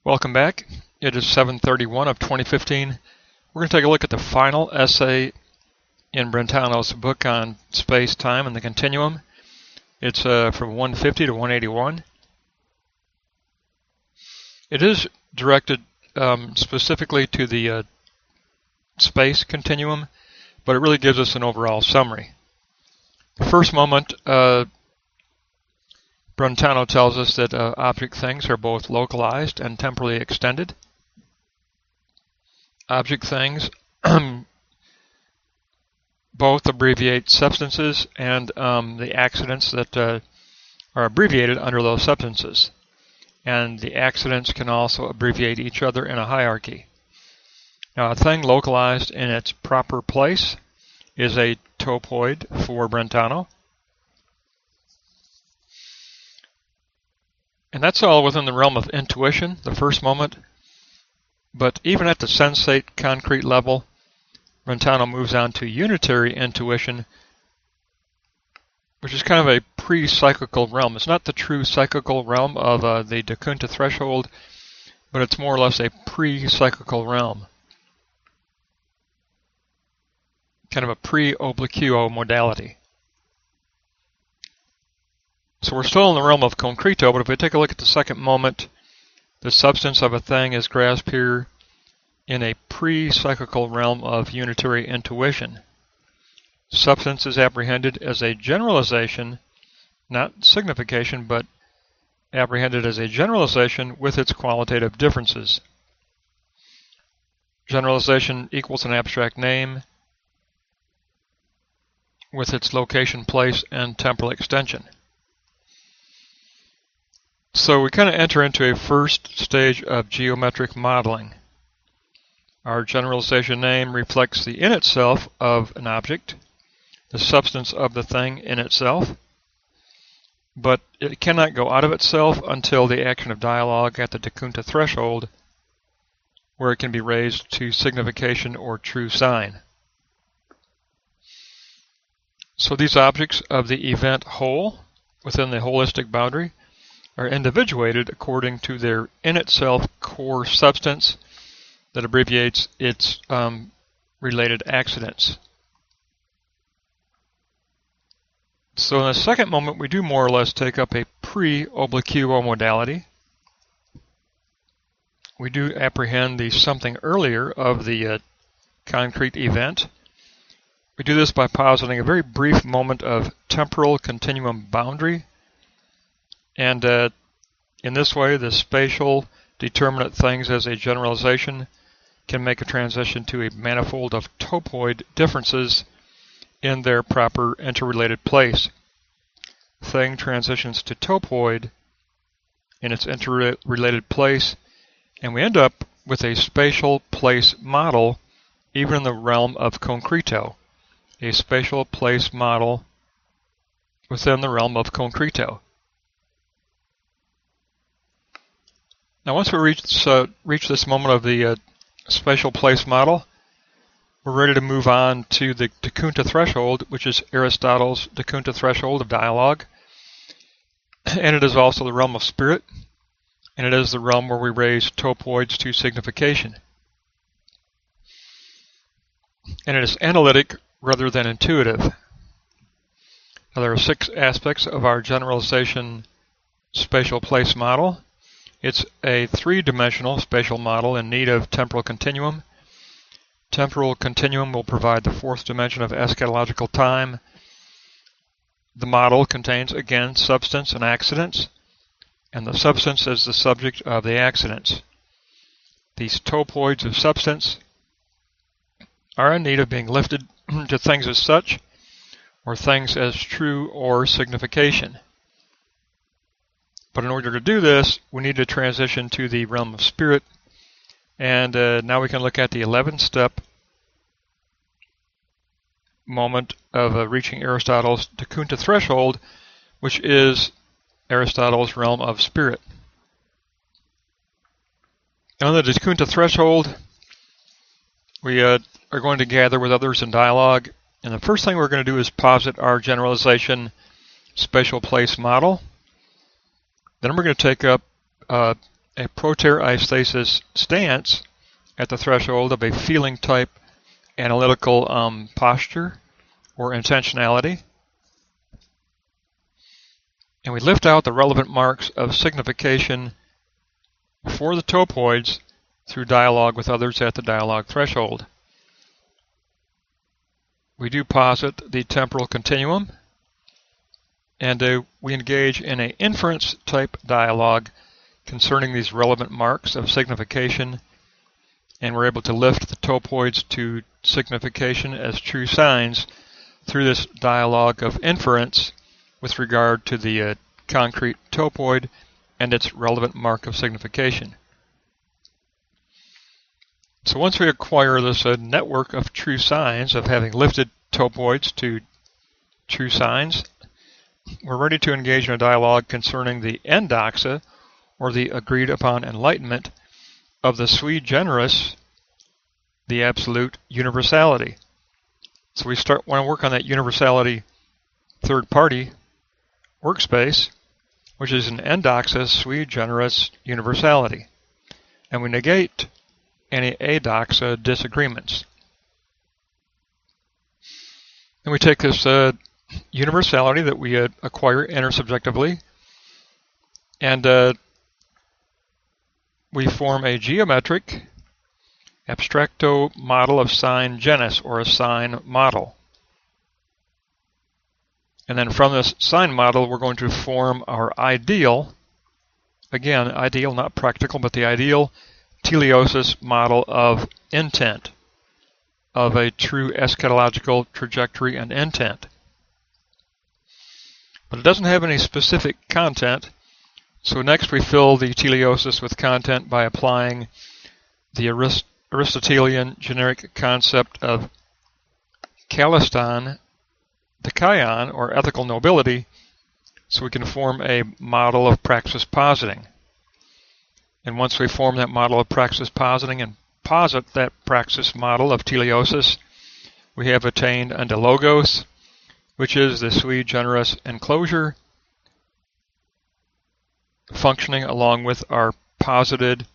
Welcome back. It is 7/31 of 2015. We're going to take a look at the final essay in Brentano'S book on space, time, and the continuum. It's from 150 to 181. It is directed specifically to the space continuum, but it really gives us an overall summary. The first moment, Brentano tells us that object things are both localized and temporally extended. Object things both abbreviate substances and the accidents that are abbreviated under those substances. And the accidents can also abbreviate each other in a hierarchy. Now, a thing localized in its proper place is a topoid for Brentano. And that's all within the realm of intuition, the first moment. But even at the sensate concrete level, Brentano moves on to unitary intuition, which is kind of a pre-psychical realm. It's not the true psychical realm of the Da Kunta threshold, but it's more or less a pre-psychical realm. Kind of a pre-obliquo modality. So we're still in the realm of concreto, but if we take a look at the second moment, the substance of a thing is grasped here in a pre-psychical realm of unitary intuition. Substance is apprehended as a generalization, not signification, but apprehended as a generalization with its qualitative differences. Generalization equals an abstract name with its location, place, and temporal extension. So we kind of enter into a first stage of geometric modeling. Our generalization name reflects the in itself of an object, the substance of the thing in itself, but it cannot go out of itself until the action of dialogue at the Da Kunta threshold, where it can be raised to signification or true sign. So these objects of the event whole, within the holistic boundary, are individuated according to their in itself core substance that abbreviates its related accidents. So in the second moment, we do more or less take up a pre-obliquo modality. We do apprehend the something earlier of the concrete event. We do this by positing a very brief moment of temporal continuum boundary. And in this way, the spatial determinate things as a generalization can make a transition to a manifold of topoid differences in their proper interrelated place. Thing transitions to topoid in its interrelated place, and we end up with a spatial place model even in the realm of concreto. A spatial place model within the realm of concreto. Now, once we reach this moment of the spatial place model, we're ready to move on to the Da Kunta threshold, which is Aristotle's Da Kunta threshold of dialogue. And it is also the realm of spirit, and it is the realm where we raise topoids to signification. And it is analytic rather than intuitive. Now, there are 6 aspects of our generalization spatial place model. It's a 3-dimensional spatial model in need of temporal continuum. Temporal continuum will provide the 4th dimension of eschatological time. The model contains, again, substance and accidents, and the substance is the subject of the accidents. These topoids of substance are in need of being lifted to things as such, or things as true or signification. But in order to do this, we need to transition to the realm of spirit. And now we can look at the 11-step moment of reaching Aristotle's Da Kunta threshold, which is Aristotle's realm of spirit. And on the Da Kunta threshold, we are going to gather with others in dialogue. And the first thing we're going to do is posit our generalization spatial place model. Then we're going to take up a proteroistasis stance at the threshold of a feeling type analytical posture or intentionality. And we lift out the relevant marks of signification for the topoids through dialogue with others at the dialogue threshold. We do posit the temporal continuum, and we engage in an inference type dialogue concerning these relevant marks of signification, and we're able to lift the topoids to signification as true signs through this dialogue of inference with regard to the concrete topoid and its relevant mark of signification. So once we acquire this network of true signs of having lifted topoids to true signs, we're ready to engage in a dialogue concerning the endoxa, or the agreed upon enlightenment, of the sui generis, the absolute universality. So we want to work on that universality third-party workspace, which is an endoxa sui generis universality. And we negate any adoxa disagreements. And we take this universality that we acquire intersubjectively, and we form a geometric abstracto model of sign genus, or a sign model. And then from this sign model, we're going to form our ideal, again, ideal, not practical, but the ideal teleosis model of intent, of a true eschatological trajectory and intent. But it doesn't have any specific content, so next we fill the teleosis with content by applying the Aristotelian generic concept of kaliston, the kion, or ethical nobility, so we can form a model of praxis positing. And once we form that model of praxis positing and posit that praxis model of teleosis, we have attained unto logos, which is the sui generis enclosure, functioning along with our posited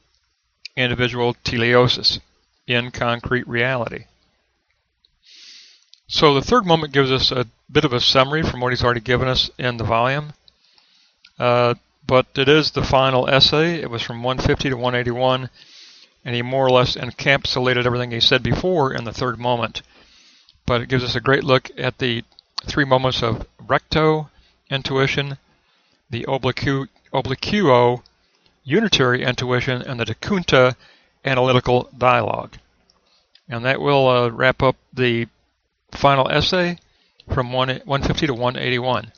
individual teleosis in concrete reality. So the third moment gives us a bit of a summary from what he's already given us in the volume. But it is the final essay. It was from 150 to 181, and he more or less encapsulated everything he said before in the third moment. But it gives us a great look at the three moments of recto intuition, the obliquo unitary intuition, and the decunta analytical dialogue. And that will wrap up the final essay from 150 to 181.